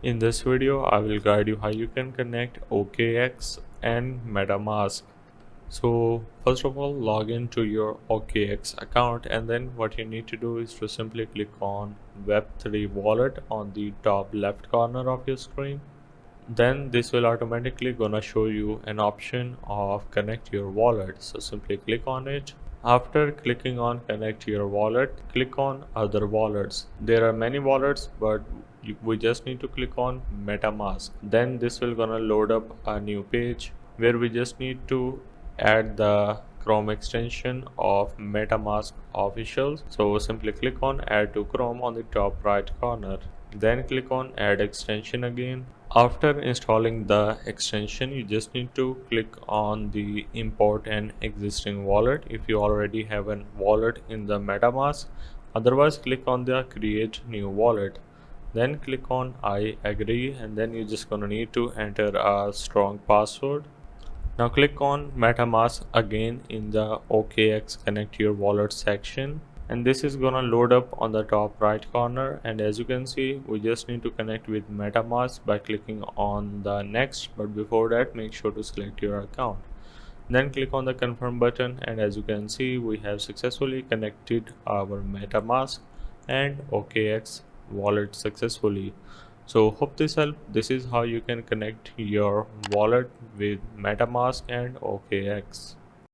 In this video, I will guide you how you can connect Okx and MetaMask. So first of all, log into your Okx account, and then what you need to do is to simply click on Web3 wallet on the top left corner of your screen. Then this will automatically gonna show you an option of connect your wallet. So simply click on it. After clicking on connect your wallet, click on other wallets. There are many wallets, but we just need to click on MetaMask. Then this will gonna load up a new page where we just need to add the Chrome extension of MetaMask official. So simply click on add to Chrome on the top right corner. Then click on add extension again. After installing the extension, you just need to click on the import an existing wallet if you already have a wallet in the MetaMask. Otherwise, click on the create new wallet. Then click on I agree, and then you're just gonna need to enter a strong password. Now click on MetaMask again in the OKX connect your wallet section, and this is gonna load up on the top right corner. And as you can see, we just need to connect with MetaMask by clicking on the next, but before that make sure to select your account. Then click on the confirm button, and as you can see, we have successfully connected our MetaMask and OKX wallet successfully. So hope this helped. This is how you can connect your wallet with MetaMask and OKX.